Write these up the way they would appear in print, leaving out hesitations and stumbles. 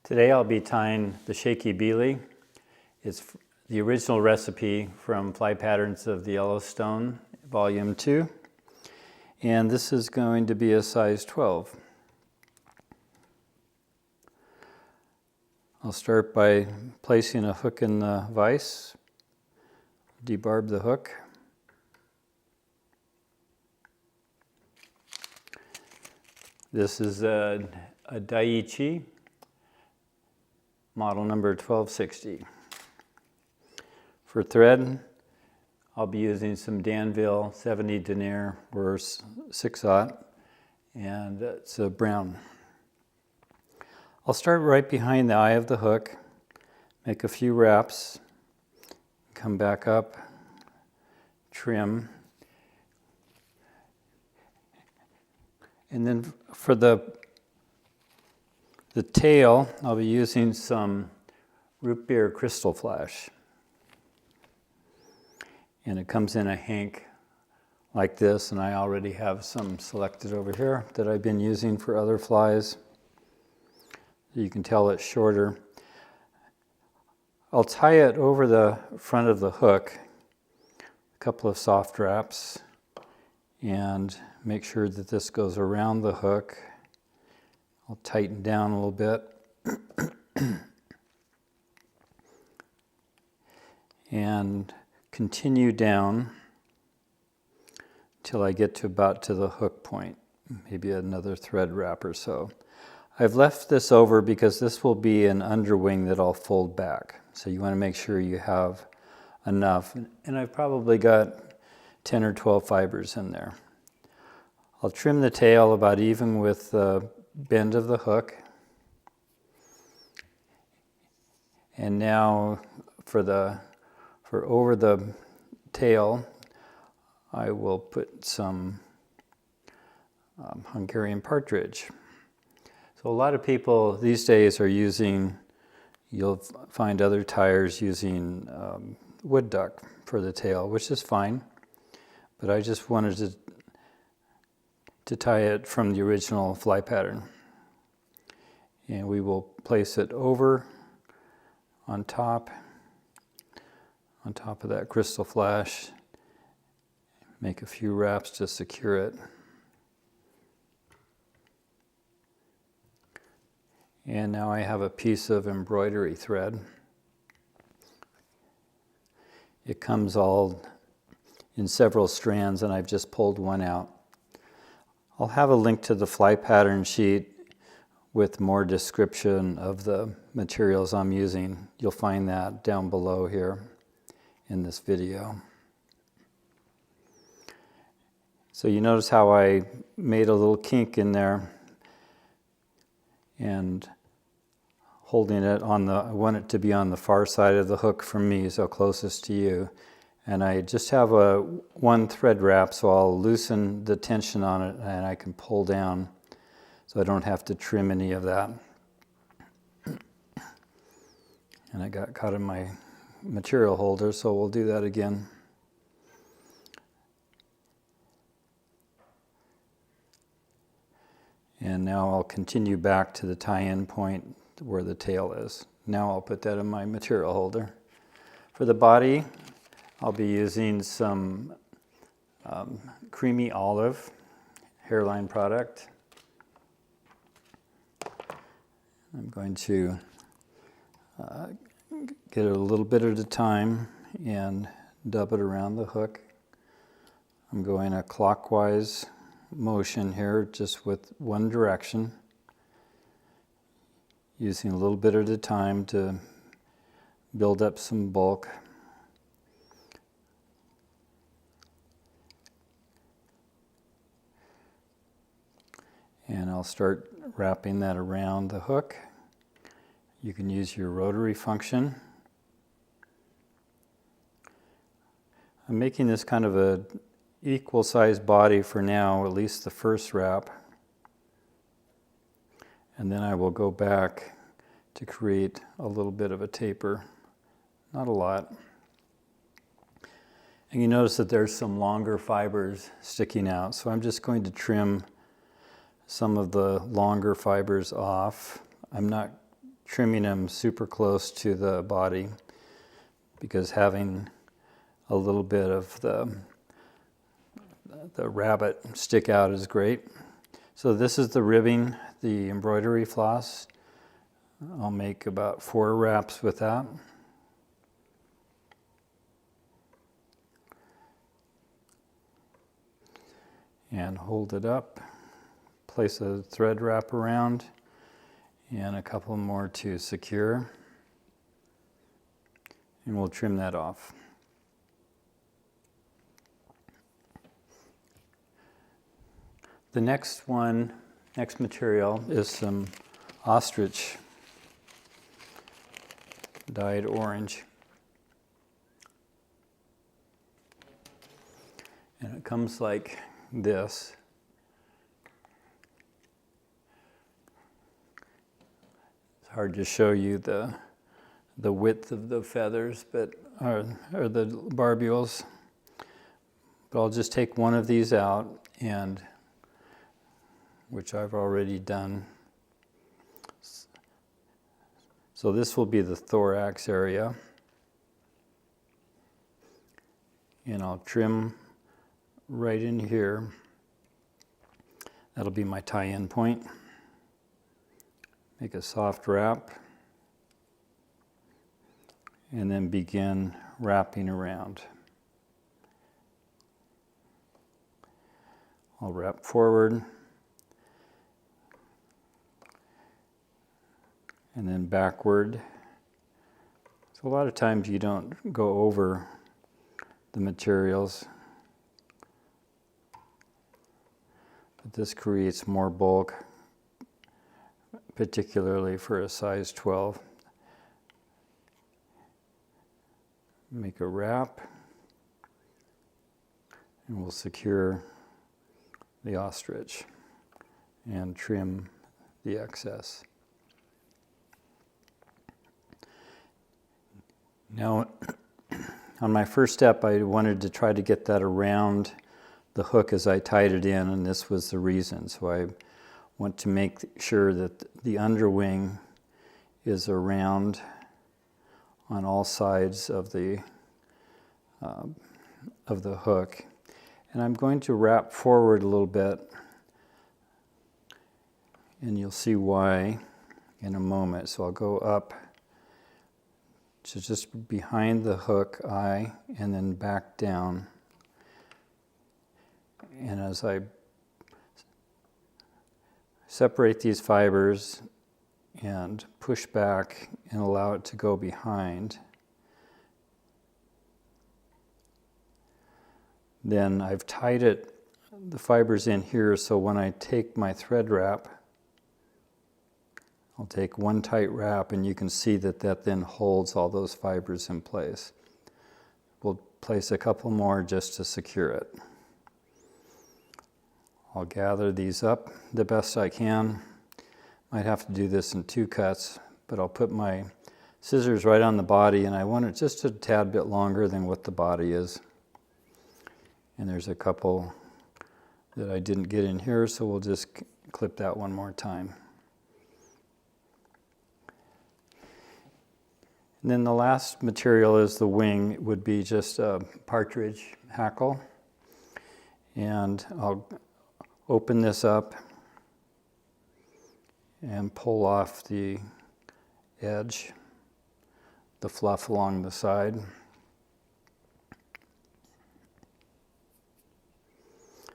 Today I'll be tying the Shakey Beeley. It's the original recipe from Fly Patterns of the Yellowstone, Volume 2. And this is going to be a size 12. I'll start by placing a hook in the vise, debarb the hook. This is a Daiichi, model number 1260. For thread, I'll be using some Danville 70 denier or 6/0, and it's a brown. I'll start right behind the eye of the hook, make a few wraps, come back up, trim, and then for the tail, I'll be using some root beer crystal flash. And it comes in a hank like this, and I already have some selected over here that I've been using for other flies. You can tell it's shorter. I'll tie it over the front of the hook, a couple of soft wraps, and make sure that this goes around the hook. I'll tighten down a little bit. And continue down till I get to about to the hook point, maybe another thread wrap or so. I've left this over because this will be an underwing that I'll fold back. So you want to make sure you have enough. And I've probably got 10 or 12 fibers in there. I'll trim the tail about even with the bend of the hook. And now for over the tail, I will put some Hungarian partridge. So a lot of people these days are using, you'll find other tyers using wood duck for the tail, which is fine. But I just wanted to tie it from the original fly pattern. And we will place it over on top of that crystal flash. Make a few wraps to secure it. And now I have a piece of embroidery thread. It comes all in several strands, and I've just pulled one out. I'll have a link to the fly pattern sheet with more description of the materials I'm using. You'll find that down below here in this video. So you notice how I made a little kink in there, and holding it on I want it to be on the far side of the hook from me, so closest to you. And I just have one thread wrap, so I'll loosen the tension on it and I can pull down so I don't have to trim any of that. And I got caught in my material holder, so we'll do that again. And now I'll continue back to the tie-in point where the tail is. Now I'll put that in my material holder. For the body, I'll be using some creamy olive hairline product. I'm going to get it a little bit at a time and dub it around the hook. I'm going a clockwise motion here, just with one direction, using a little bit at a time to build up some bulk. And I'll start wrapping that around the hook. You can use your rotary function. I'm making this kind of a equal sized body for now, at least the first wrap. And then I will go back to create a little bit of a taper. Not a lot. And you notice that there's some longer fibers sticking out, so I'm just going to trim some of the longer fibers off. I'm not trimming them super close to the body, because having a little bit of the rabbit stick out is great. So this is the ribbing, the embroidery floss. I'll make about 4 wraps with that. And hold it up, place a thread wrap around, and a couple more to secure. And we'll trim that off. The next material is some Ostrich dyed orange. And it comes like this. It's hard to show you the width of the feathers, but or the barbules. But I'll just take one of these out, and which I've already done. So this will be the thorax area. And I'll trim right in here. That'll be my tie-in point. Make a soft wrap. And then begin wrapping around. I'll wrap forward. And then backward. So a lot of times you don't go over the materials, but this creates more bulk, particularly for a size 12. Make a wrap, and we'll secure the ostrich and trim the excess. Now, on my first step, I wanted to try to get that around the hook as I tied it in, and this was the reason. So I want to make sure that the underwing is around on all sides of the hook. And I'm going to wrap forward a little bit, and you'll see why in a moment. So I'll go up to just behind the hook eye and then back down. And as I separate these fibers and push back and allow it to go behind, then I've tied the fibers in here, so when I take my thread wrap, I'll take one tight wrap, and you can see that then holds all those fibers in place. We'll place a couple more just to secure it. I'll gather these up the best I can. Might have to do this in 2 cuts, but I'll put my scissors right on the body, and I want it just a tad bit longer than what the body is. And there's a couple that I didn't get in here, so we'll just clip that one more time. And then the last material is the wing. It would be just a partridge hackle. And I'll open this up and pull off the edge, the fluff along the side.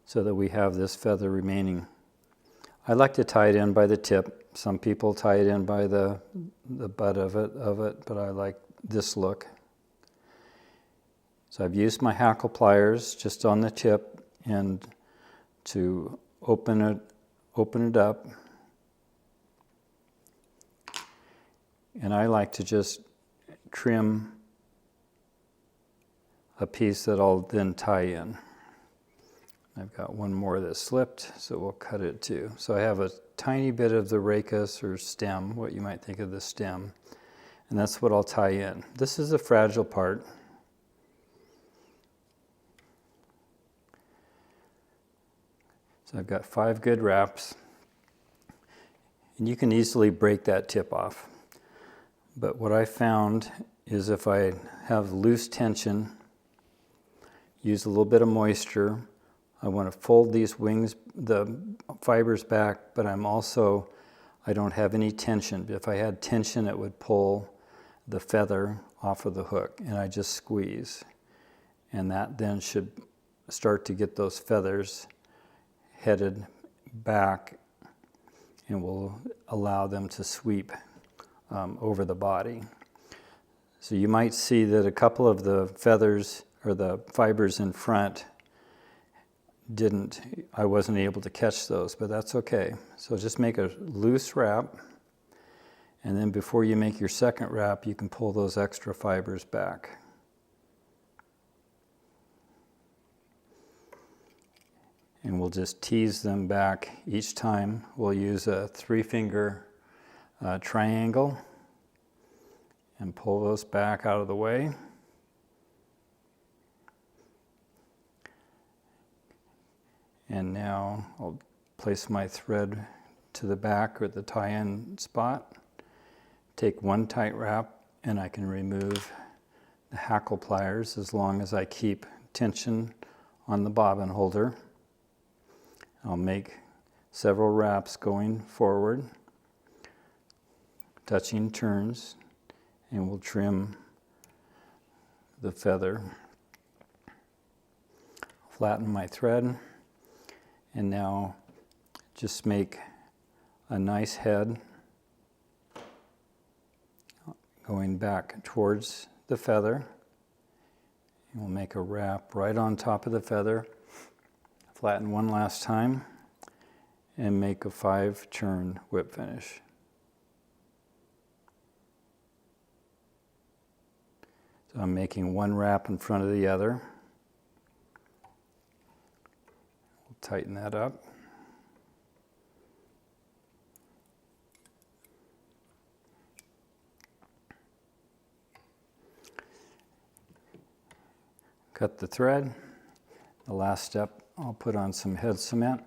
So that we have this feather remaining. I like to tie it in by the tip. Some people tie it in by the butt of it, but I like this look. So I've used my hackle pliers just on the tip and to open it up. And I like to just trim a piece that I'll then tie in. I've got one more that slipped, so we'll cut it too. So I have a tiny bit of the rachis or stem, what you might think of the stem, and that's what I'll tie in. This is the fragile part. So I've got 5 good wraps, and you can easily break that tip off. But what I found is if I have loose tension, use a little bit of moisture, I want to fold these wings, the fibers back, but I don't have any tension. If I had tension, it would pull the feather off of the hook, and I just squeeze. And that then should start to get those feathers headed back and will allow them to sweep over the body. So you might see that a couple of the feathers or the fibers in front I wasn't able to catch those, but that's okay. So just make a loose wrap, and then before you make your second wrap, you can pull those extra fibers back. And we'll just tease them back each time. We'll use a 3-finger triangle and pull those back out of the way. And now I'll place my thread to the back or the tie-in spot, take one tight wrap, and I can remove the hackle pliers as long as I keep tension on the bobbin holder. I'll make several wraps going forward, touching turns, and we'll trim the feather. Flatten my thread. And now just make a nice head going back towards the feather. And we'll make a wrap right on top of the feather. Flatten one last time and make a 5-turn whip finish. So I'm making one wrap in front of the other. Tighten that up. Cut the thread. The last step, I'll put on some head cement.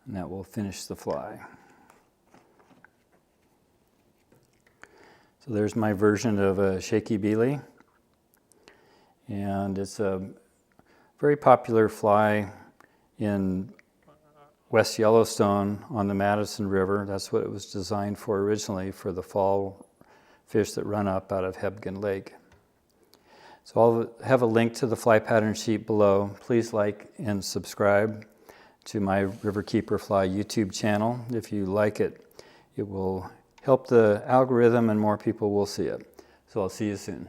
And that will finish the fly. So there's my version of a Shakey Beeley, and it's a very popular fly in West Yellowstone on the Madison River. That's what it was designed for originally, for the fall fish that run up out of Hebgen Lake. So I'll have a link to the fly pattern sheet below. Please like and subscribe to my RiverKeeper Fly YouTube channel. If you like it, it will help the algorithm and more people will see it. So I'll see you soon.